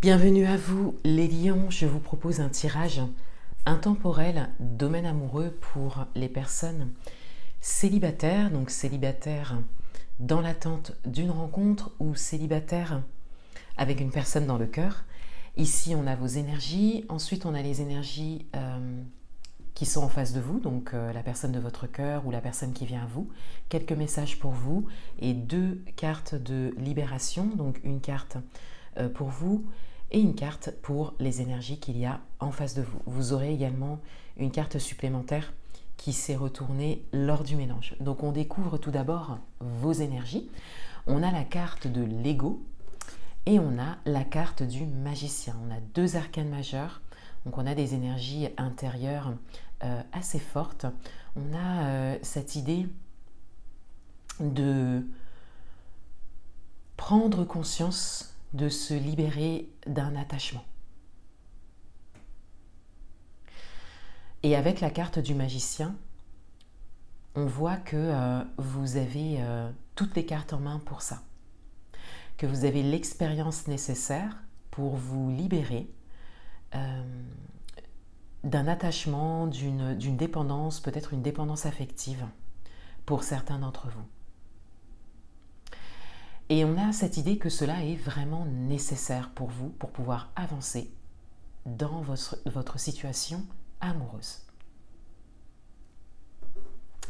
Bienvenue à vous les lions, je vous propose un tirage intemporel domaine amoureux pour les personnes célibataires, donc célibataires dans l'attente d'une rencontre ou célibataires avec une personne dans le cœur. Ici on a vos énergies, ensuite on a les énergies qui sont en face de vous, donc la personne de votre cœur ou la personne qui vient à vous, quelques messages pour vous et deux cartes de libération, donc une carte pour vous et une carte pour les énergies qu'il y a en face de vous. Vous aurez également une carte supplémentaire qui s'est retournée lors du mélange. Donc on découvre tout d'abord vos énergies. On a la carte de l'ego et on a la carte du magicien. On a deux arcanes majeurs, donc on a des énergies intérieures assez fortes. On a cette idée de prendre conscience de se libérer d'un attachement. Et avec la carte du magicien, on voit que vous avez toutes les cartes en main pour ça, que vous avez l'expérience nécessaire pour vous libérer d'un attachement, d'une dépendance, peut-être une dépendance affective pour certains d'entre vous. Et on a cette idée que cela est vraiment nécessaire pour vous pour pouvoir avancer dans votre situation amoureuse.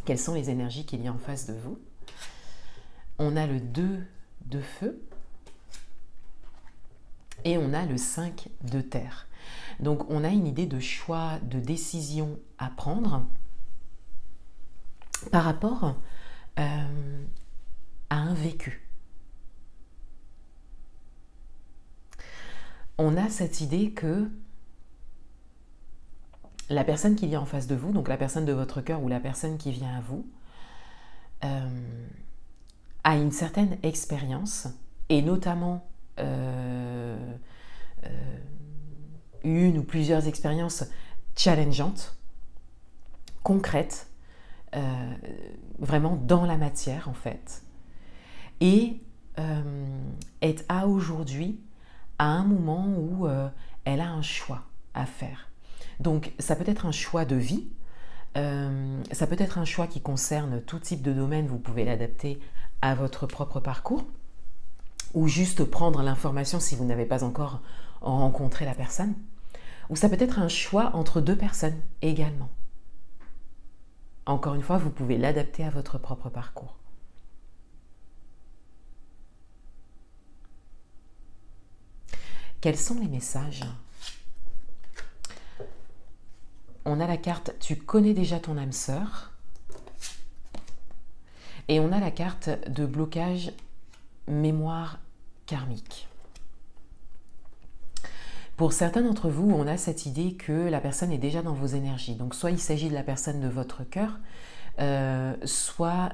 Quelles sont les énergies qu'il y a en face de vous? On a le 2 de feu et on a le 5 de terre. Donc on a une idée de choix, de décision à prendre par rapport à un vécu. On a cette idée que la personne qui vient en face de vous, donc la personne de votre cœur ou la personne qui vient à vous, a une certaine expérience et notamment une ou plusieurs expériences challengeantes, concrètes, vraiment dans la matière en fait, et est à aujourd'hui à un moment où elle a un choix à faire. Donc ça peut être un choix de vie, ça peut être un choix qui concerne tout type de domaine, vous pouvez l'adapter à votre propre parcours, ou juste prendre l'information si vous n'avez pas encore rencontré la personne, ou ça peut être un choix entre deux personnes également. Encore une fois, vous pouvez l'adapter à votre propre parcours. Quels sont les messages? On a la carte « Tu connais déjà ton âme sœur » et on a la carte de blocage mémoire karmique. Pour certains d'entre vous, on a cette idée que la personne est déjà dans vos énergies. Donc soit il s'agit de la personne de votre cœur, soit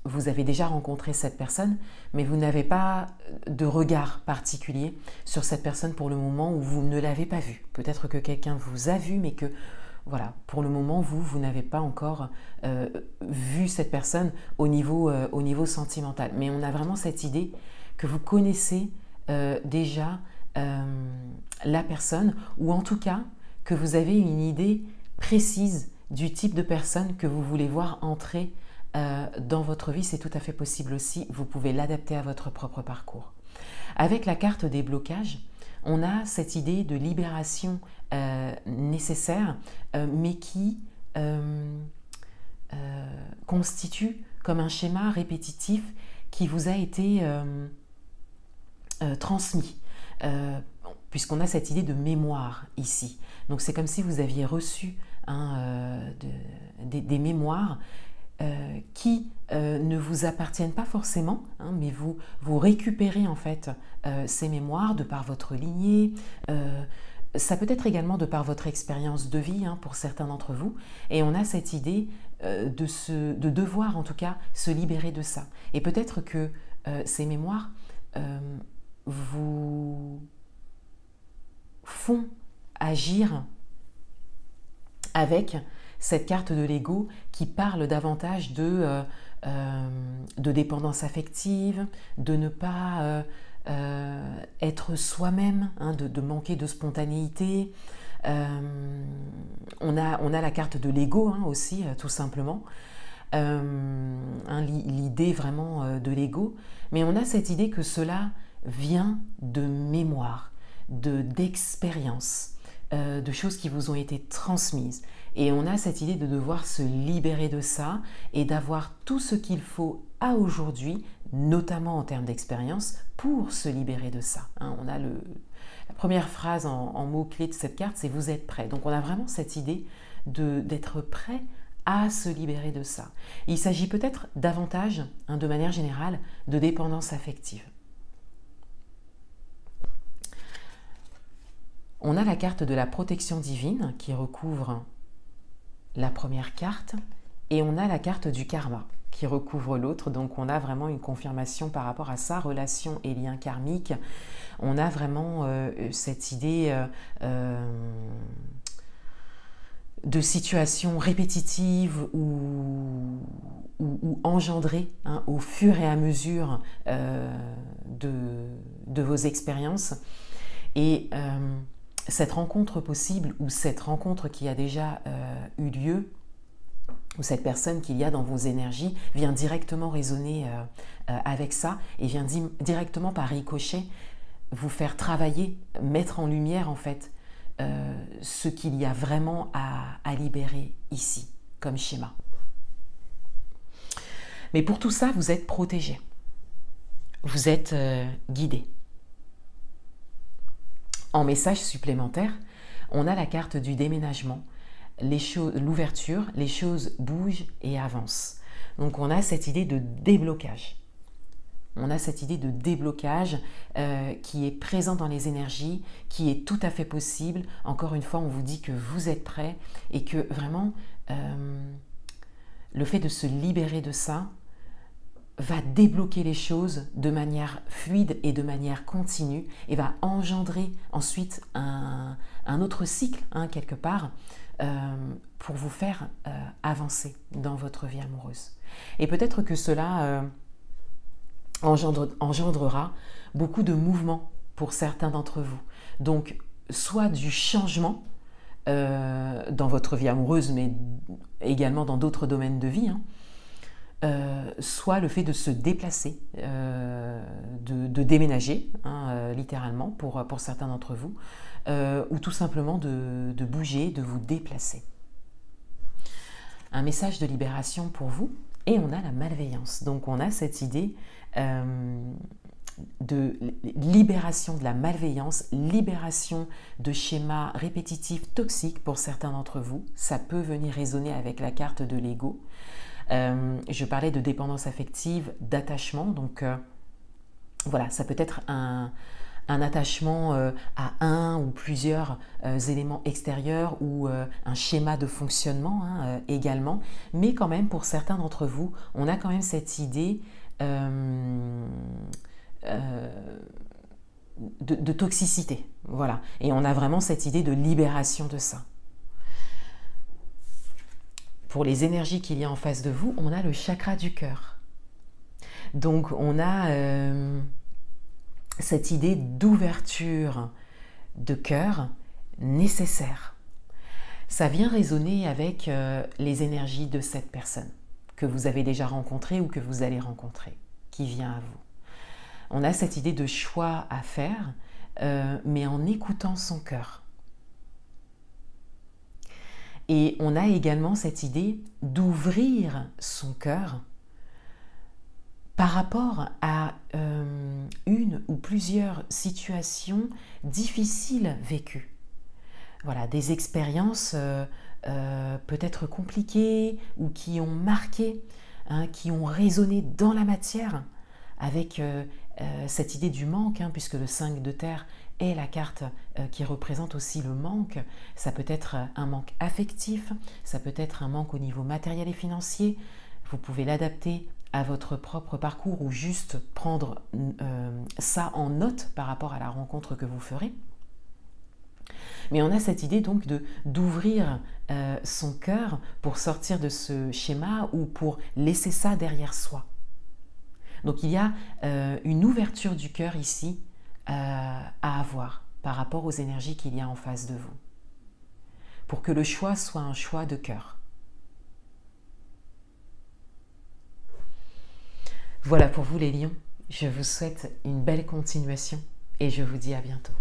vous avez déjà rencontré cette personne, mais vous n'avez pas de regard particulier sur cette personne pour le moment où vous ne l'avez pas vue. Peut-être que quelqu'un vous a vu, mais que voilà, pour le moment, vous n'avez pas encore vu cette personne au niveau sentimental. Mais on a vraiment cette idée que vous connaissez déjà la personne, ou en tout cas que vous avez une idée précise du type de personne que vous voulez voir entrer dans votre vie. C'est tout à fait possible aussi, vous pouvez l'adapter à votre propre parcours. Avec la carte des blocages, on a cette idée de libération nécessaire, mais qui constitue comme un schéma répétitif qui vous a été transmis, puisqu'on a cette idée de mémoire ici. Donc c'est comme si vous aviez reçu des mémoires qui ne vous appartiennent pas forcément, hein, mais vous récupérez en fait ces mémoires de par votre lignée, ça peut être également de par votre expérience de vie, hein, pour certains d'entre vous, et on a cette idée de devoir en tout cas se libérer de ça. Et peut-être que ces mémoires vous font agir avec cette carte de l'ego qui parle davantage de dépendance affective, de ne pas être soi-même, hein, de manquer de spontanéité. On a la carte de l'ego, hein, aussi, tout simplement. Hein, l'idée vraiment de l'ego. Mais on a cette idée que cela vient de mémoire, d'expérience, de choses qui vous ont été transmises. Et on a cette idée de devoir se libérer de ça et d'avoir tout ce qu'il faut à aujourd'hui, notamment en termes d'expérience, pour se libérer de ça. Hein, on a la première phrase en mots-clés de cette carte, c'est « vous êtes prêt ». Donc on a vraiment cette idée d'être prêt à se libérer de ça. Il s'agit peut-être davantage, hein, de manière générale, de dépendance affective. On a la carte de la protection divine qui recouvre la première carte et on a la carte du karma qui recouvre l'autre. Donc on a vraiment une confirmation par rapport à ça, relations et liens karmiques. On a vraiment cette idée de situations répétitives ou engendrées, hein, au fur et à mesure de vos expériences. Et cette rencontre possible ou cette rencontre qui a déjà eu lieu, ou cette personne qu'il y a dans vos énergies vient directement résonner avec ça et vient directement par ricochet vous faire travailler, mettre en lumière en fait ce qu'il y a vraiment à libérer ici comme schéma. Mais pour tout ça, vous êtes protégé, vous êtes guidé. En message supplémentaire, on a la carte du déménagement, l'ouverture, les choses bougent et avancent. Donc on a cette idée de déblocage. On a cette idée de déblocage qui est présent dans les énergies, qui est tout à fait possible. Encore une fois, on vous dit que vous êtes prêts et que vraiment, le fait de se libérer de ça va débloquer les choses de manière fluide et de manière continue et va engendrer ensuite un autre cycle, hein, quelque part, pour vous faire avancer dans votre vie amoureuse. Et peut-être que cela engendrera beaucoup de mouvements pour certains d'entre vous. Donc, soit du changement dans votre vie amoureuse, mais également dans d'autres domaines de vie, hein, soit le fait de se déplacer, de déménager, hein, littéralement pour certains d'entre vous, ou tout simplement de bouger, de vous déplacer. Un message de libération pour vous, et on a la malveillance. Donc on a cette idée de libération de la malveillance, libération de schémas répétitifs toxiques pour certains d'entre vous. Ça peut venir résonner avec la carte de l'ego. Je parlais de dépendance affective, d'attachement, donc voilà, ça peut être un attachement à un ou plusieurs éléments extérieurs ou un schéma de fonctionnement, hein, également, mais quand même pour certains d'entre vous, on a quand même cette idée de toxicité, voilà, et on a vraiment cette idée de libération de ça. Pour les énergies qu'il y a en face de vous, on a le chakra du cœur. Donc on a cette idée d'ouverture de cœur nécessaire. Ça vient résonner avec les énergies de cette personne que vous avez déjà rencontrée ou que vous allez rencontrer, qui vient à vous. On a cette idée de choix à faire, mais en écoutant son cœur. Et on a également cette idée d'ouvrir son cœur par rapport à une ou plusieurs situations difficiles vécues. Voilà, des expériences peut-être compliquées ou qui ont marqué, hein, qui ont résonné dans la matière avec cette idée du manque, hein, puisque le 5 de terre est la carte qui représente aussi le manque. Ça peut être un manque affectif, ça peut être un manque au niveau matériel et financier. Vous pouvez l'adapter à votre propre parcours ou juste prendre ça en note par rapport à la rencontre que vous ferez. Mais on a cette idée donc d'ouvrir son cœur pour sortir de ce schéma ou pour laisser ça derrière soi. Donc il y a une ouverture du cœur ici à avoir par rapport aux énergies qu'il y a en face de vous, pour que le choix soit un choix de cœur. Voilà pour vous les lions, je vous souhaite une belle continuation et je vous dis à bientôt.